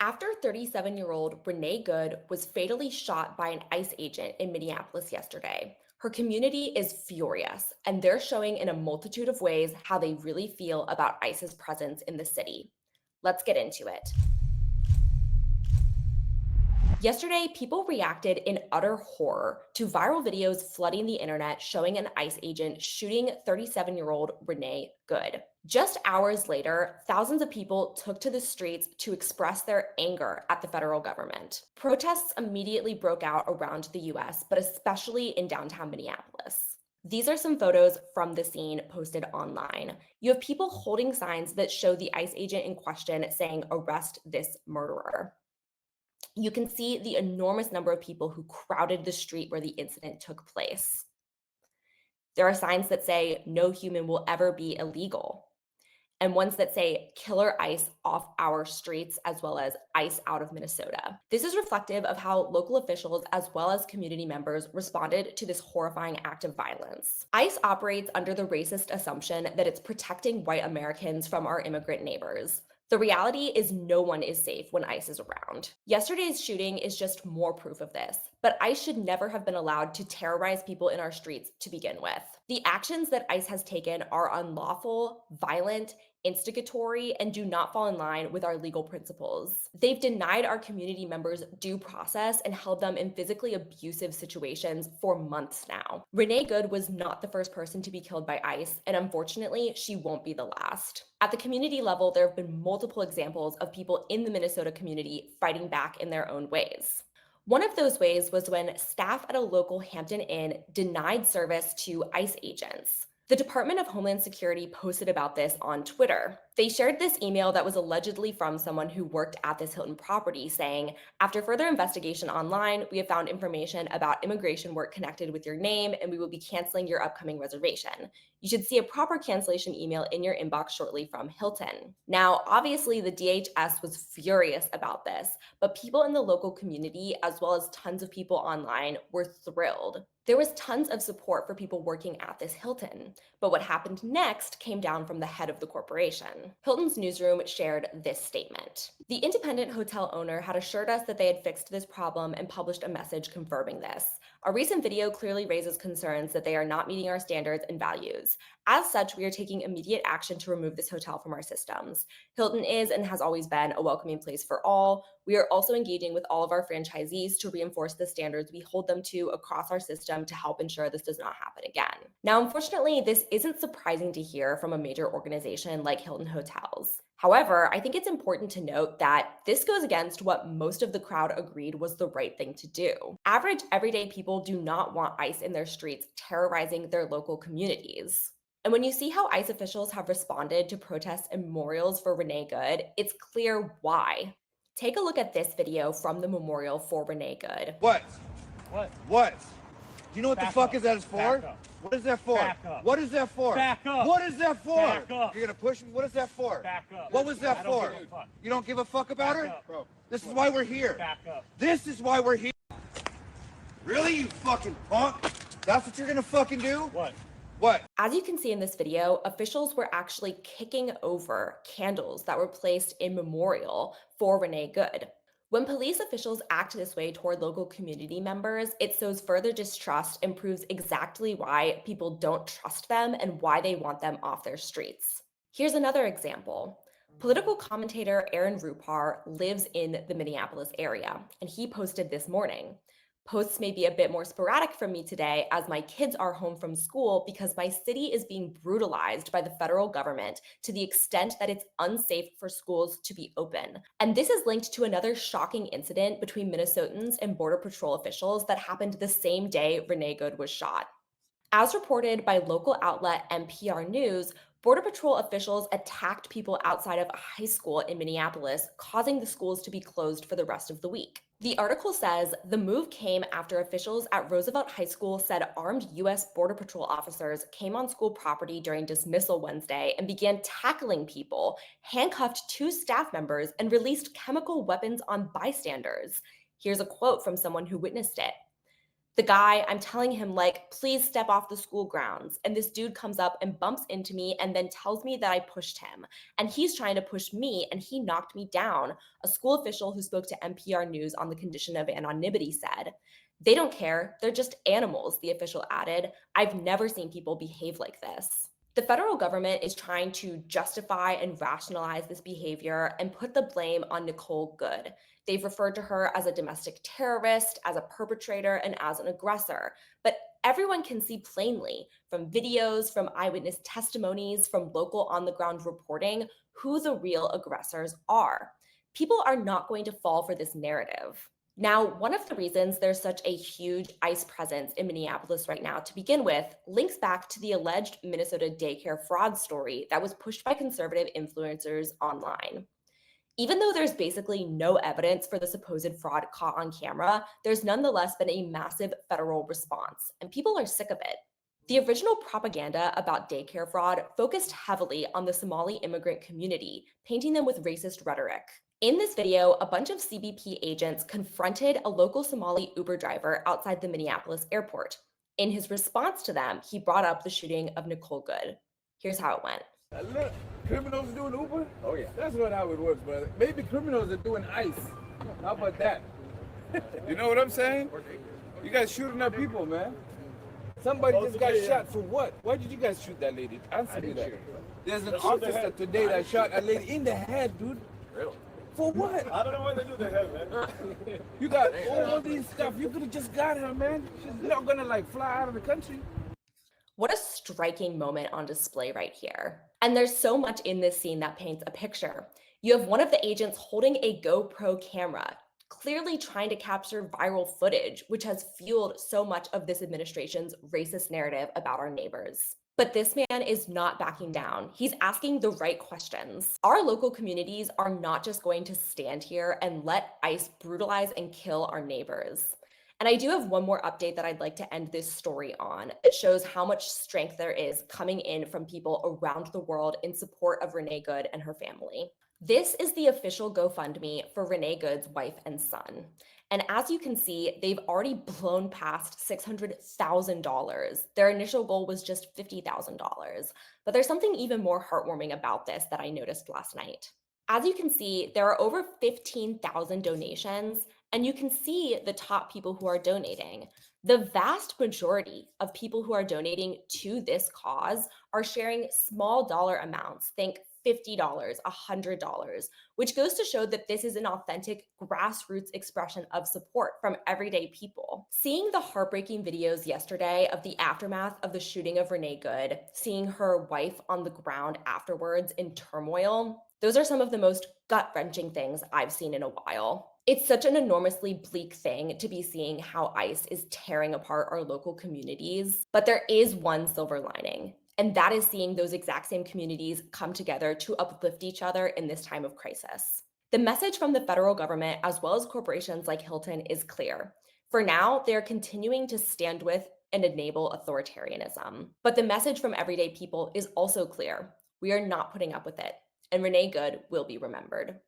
After 37-year-old Renee Good was fatally shot by an ICE agent in Minneapolis yesterday, her community is furious, and they're showing in a multitude of ways how they really feel about ICE's presence in the city. Let's get into it. Yesterday, people reacted in utter horror to viral videos flooding the internet showing an ICE agent shooting 37-year-old Renee Good. Just hours later, thousands of people took to the streets to express their anger at the federal government. Protests immediately broke out around the US, but especially in downtown Minneapolis. These are some photos from the scene posted online. You have people holding signs that show the ICE agent in question saying, "Arrest this murderer." You can see the enormous number of people who crowded the street where the incident took place. There are signs that say, "No human will ever be illegal," and ones that say, "Killer ICE off our streets," as well as "ICE out of Minnesota." This is reflective of how local officials, as well as community members, responded to this horrifying act of violence. ICE operates under the racist assumption that it's protecting white Americans from our immigrant neighbors. The reality is no one is safe when ICE is around. Yesterday's shooting is just more proof of this, but ICE should never have been allowed to terrorize people in our streets to begin with. The actions that ICE has taken are unlawful, violent, instigatory, and do not fall in line with our legal principles. They've denied our community members due process and held them in physically abusive situations for months now. Renee Good was not the first person to be killed by ICE, and unfortunately, she won't be the last. At the community level, there have been multiple examples of people in the Minnesota community fighting back in their own ways. One of those ways was when staff at a local Hampton Inn denied service to ICE agents. The Department of Homeland Security posted about this on Twitter. They shared this email that was allegedly from someone who worked at this Hilton property saying, "After further investigation online, we have found information about immigration work connected with your name, and we will be canceling your upcoming reservation. You should see a proper cancellation email in your inbox shortly from Hilton." Now, obviously, the DHS was furious about this, but people in the local community, as well as tons of people online, were thrilled. There was tons of support for people working at this Hilton. But what happened next came down from the head of the corporation. Hilton's newsroom shared this statement. "The independent hotel owner had assured us that they had fixed this problem and published a message confirming this. A recent video clearly raises concerns that they are not meeting our standards and values. As such, we are taking immediate action to remove this hotel from our systems. Hilton is and has always been a welcoming place for all. We are also engaging with all of our franchisees to reinforce the standards we hold them to across our system to help ensure this does not happen again." Now, unfortunately, this isn't surprising to hear from a major organization like Hilton Hotels. However, I think it's important to note that this goes against what most of the crowd agreed was the right thing to do. Average, everyday people do not want ICE in their streets terrorizing their local communities. And when you see how ICE officials have responded to protests and memorials for Renee Good, it's clear why. Take a look at this video from the memorial for Renee Good. What? What? What? Do you know what Back the fuck up. is that for? Back up. What is that for? Back up. What is that for? Back up. What is that for? Back up. You're gonna push me? What is that for? Back up. What was that I don't for? give a fuck. You don't give a fuck about Back her? up. Bro, this is why we're here. Back up. This is why we're here. Really, you fucking punk? That's what you're gonna fucking do? What? What? As you can see in this video, officials were actually kicking over candles that were placed in memorial for Renee Good. When police officials act this way toward local community members, it sows further distrust and proves exactly why people don't trust them and why they want them off their streets. Here's another example. Political commentator Aaron Rupar lives in the Minneapolis area, and he posted this morning. "Posts may be a bit more sporadic from me today as my kids are home from school because my city is being brutalized by the federal government to the extent that it's unsafe for schools to be open." And this is linked to another shocking incident between Minnesotans and Border Patrol officials that happened the same day Renee Good was shot. As reported by local outlet NPR News, Border Patrol officials attacked people outside of a high school in Minneapolis, causing the schools to be closed for the rest of the week. The article says the move came after officials at Roosevelt High School said armed U.S. Border Patrol officers came on school property during dismissal Wednesday and began tackling people, handcuffed two staff members, and released chemical weapons on bystanders. Here's a quote from someone who witnessed it. The guy, I'm telling him, like, please step off the school grounds. And this dude comes up and bumps into me and then tells me that I pushed him. And he's trying to push me and he knocked me down, a school official who spoke to NPR News on the condition of anonymity said. They don't care. They're just animals, the official added. I've never seen people behave like this. The federal government is trying to justify and rationalize this behavior and put the blame on Nicole Good. They've referred to her as a domestic terrorist, as a perpetrator, and as an aggressor. But everyone can see plainly from videos, from eyewitness testimonies, from local on the ground reporting who the real aggressors are. People are not going to fall for this narrative. Now, one of the reasons there's such a huge ICE presence in Minneapolis right now to begin with links back to the alleged Minnesota daycare fraud story that was pushed by conservative influencers online. Even though there's basically no evidence for the supposed fraud caught on camera, there's nonetheless been a massive federal response, and people are sick of it. The original propaganda about daycare fraud focused heavily on the Somali immigrant community, painting them with racist rhetoric. In this video, a bunch of CBP agents confronted a local Somali Uber driver outside the Minneapolis airport. In his response to them, he brought up the shooting of Nicole Good. Here's how it went. Look, criminals doing Uber? Oh yeah. That's what how it works, brother. Maybe criminals are doing ICE. How about that? You know what I'm saying? You guys shooting at people, man. Somebody just got shot for what? Why did you guys shoot that lady? Answer me that. There's an officer today that shot a lady in the head, dude. Really? For what? I don't know why they do the head, man. You got all these stuff. You could have just got her, man. She's not gonna like fly out of the country. What a striking moment on display right here. And there's so much in this scene that paints a picture. You have one of the agents holding a GoPro camera, clearly trying to capture viral footage, which has fueled so much of this administration's racist narrative about our neighbors. But this man is not backing down. He's asking the right questions. Our local communities are not just going to stand here and let ICE brutalize and kill our neighbors. And I do have one more update that I'd like to end this story on. It shows how much strength there is coming in from people around the world in support of Renee Good and her family. This is the official GoFundMe for Renee Good's wife and son. And as you can see, they've already blown past $600,000. Their initial goal was just $50,000. But there's something even more heartwarming about this that I noticed last night. As you can see, there are over 15,000 donations, and you can see the top people who are donating. The vast majority of people who are donating to this cause are sharing small dollar amounts, think $50, $100, which goes to show that this is an authentic grassroots expression of support from everyday people. Seeing the heartbreaking videos yesterday of the aftermath of the shooting of Renee Good, seeing her wife on the ground afterwards in turmoil, those are some of the most gut-wrenching things I've seen in a while. It's such an enormously bleak thing to be seeing how ICE is tearing apart our local communities, but there is one silver lining, and that is seeing those exact same communities come together to uplift each other in this time of crisis. The message from the federal government, as well as corporations like Hilton, is clear. For now, they are continuing to stand with and enable authoritarianism. But the message from everyday people is also clear. We are not putting up with it, and Renee Good will be remembered.